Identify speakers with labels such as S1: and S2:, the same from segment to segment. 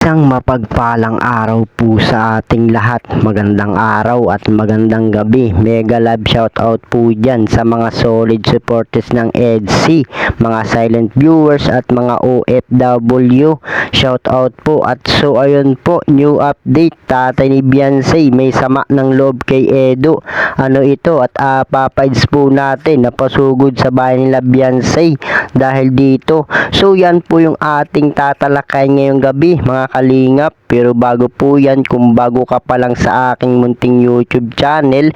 S1: Isang mapagpalang araw po sa ating lahat. Magandang araw at magandang gabi. Mega love shoutout po dyan sa mga solid supporters ng EDC, mga silent viewers at mga OFW. Shoutout po. At so ayun po, new update. Tatay ni Beyonce may sama ng loob kay Edo. Ano ito? At papaids po natin napasugod sa bahay nila Beyonce dahil dito. So yan po yung ating tatalakay ngayong gabi mga kalingap. Pero bago po yan, kung bago ka pa lang sa aking munting YouTube channel,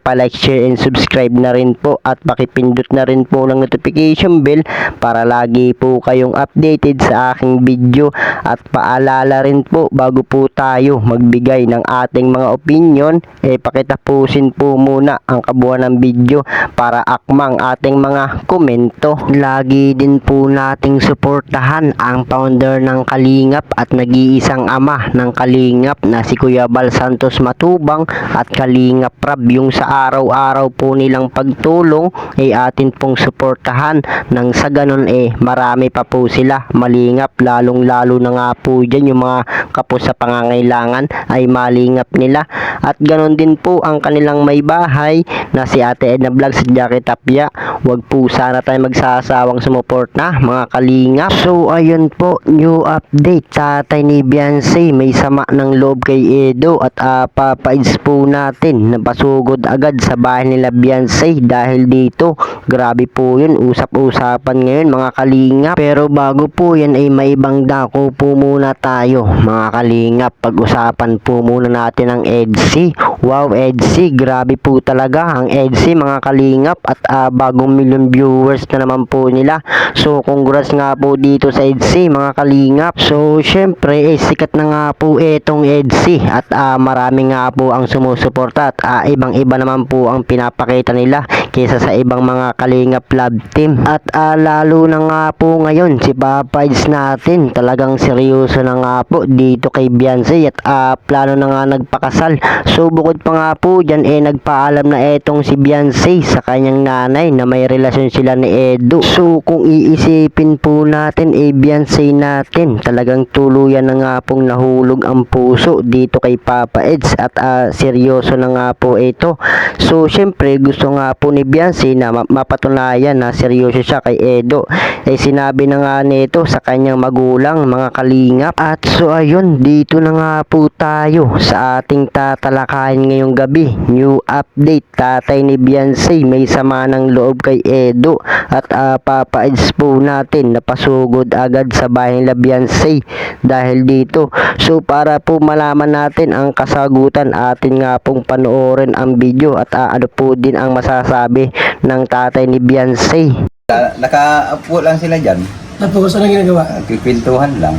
S1: pa-like, share, and subscribe na rin po at pakipindot na rin po ng notification bell para lagi po kayong updated sa aking video. At paalala rin po, bago po tayo magbigay ng ating mga opinion, pakitapusin po muna ang kabuuan ng video para akmang ating mga komento. Lagi din po nating suportahan ang founder ng Kalingap at nag-iisang ama ng Kalingap na si Kuya Bal Santos Matubang at Kalingap Rab. Yung sa araw-araw po nilang pagtulong atin pong suportahan nang sa ganun marami pa po sila malingap, lalong lalo na nga po dyan yung mga kapos sa pangangailangan ay malingap nila. At ganun din po ang kanilang may bahay na si Ate Edna Vlogs, si Jackie Tapia. Wag po sana tayo magsasawang sumuporta mga kalingap. So ayun po, new update. Tatay ni Beyonce may sama ng loob kay Edo at papaids po natin napasugod agad sa bahay nila Beyonce dahil dito. Grabe po yun, usap-usapan ngayon mga kalingap. Pero bago po yan ay may ibang dako po muna tayo mga kalingap. Pag-usapan po muna natin ang EDC. Wow, EDC, grabe po talaga ang EDC mga kalingap at bagong million viewers na naman po nila. So congrats nga po dito sa EDC mga kalingap. So syempre sikat na nga po itong EDC at marami nga po ang sumusuporta at ibang iba naman po ang pinapakita nila kaysa sa ibang mga kalingap love team. At lalo na nga po ngayon si Papaids natin talagang seryoso na nga po dito kay Beyonce at plano na nga nagpakasal. So bukod pa nga po dyan nagpaalam na etong si Beyonce sa kanyang nanay na may relasyon sila ni Edo. So kung iisipin po natin Beyonce natin talagang tuluyan na nga pong nahulog ang puso dito kay Papa Eds at seryoso na nga po ito. So syempre gusto nga po ni Beyonce na mapatunayan na seryoso siya kay Edo. Sinabi na nga nito sa kanyang magulang mga kalingap. At so ayun, dito na nga po tayo sa ating tatalakayin ngayong gabi. New update, tatay ni Beyonce may sama ng loob kay Edo at papaids po natin napasugod agad sa bahay nila Beyonce dahil dito. So para po malaman natin ang kasagutan, atin nga pong panoorin ang video at ano po din ang masasabi ng tatay ni Beyonce.
S2: Nakaupo lang sila dyan.
S3: Tapos ano ginagawa?
S2: Pipintuhan lang.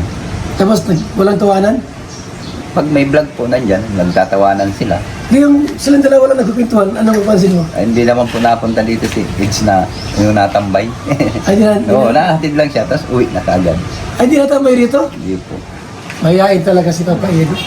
S3: Tapos walang tawanan?
S2: Pag may vlog po nandyan, nagtatawanan sila.
S3: Ngayong silang dalawa lang nagpipintuhan, ano mapansin mo?
S2: Hindi naman po napunta dito si Kids na yung natambay.
S3: Ay,
S2: Oo, nahatid lang siya, tapos uwi na kaagad.
S3: Ay, di natambay rito?
S2: Hindi po.
S3: Mayayain talaga si Papa Edo.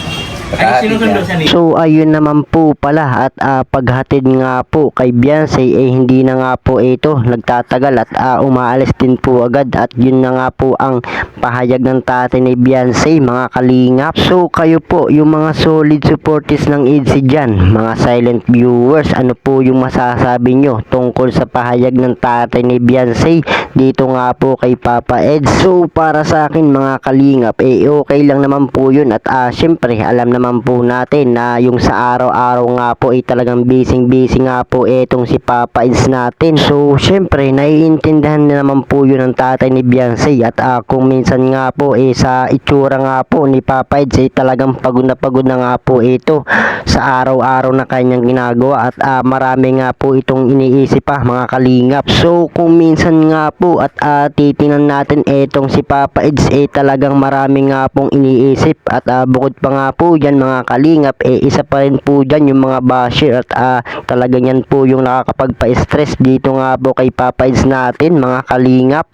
S2: Nakahatid niya.
S1: So ayun naman po pala at paghatid nga po kay Beyonce hindi na nga po ito nagtatagal at umaalis din po agad at yun na nga po ang pahayag ng tatay ni Beyonce mga kalingap. So kayo po yung mga solid supporters ng EDC dyan, mga silent viewers, ano po yung masasabi nyo tungkol sa pahayag ng tatay ni Beyonce dito nga po kay Papa Eds? So para sa akin mga kalingap okay lang naman po yun at syempre alam naman po natin na yung sa araw-araw nga po talagang busy nga po etong si Papa Eds natin. So syempre naiintindihan na naman po yun ng tatay ni Beyonce at kung minsan nga po sa itsura nga po ni Papa Eds talagang pagod na nga po ito sa araw-araw na kanyang ginagawa at marami nga po itong iniisip pa mga kalingap. So kung minsan nga po at titingnan natin etong si Papa Eds talagang marami nga pong iniisip at bukod pa nga po dyan mga kalingap isa pa rin po dyan yung mga basher at talagang yan po yung nakakapagpa-stress dito nga po kay Papa Eds natin mga kalingap.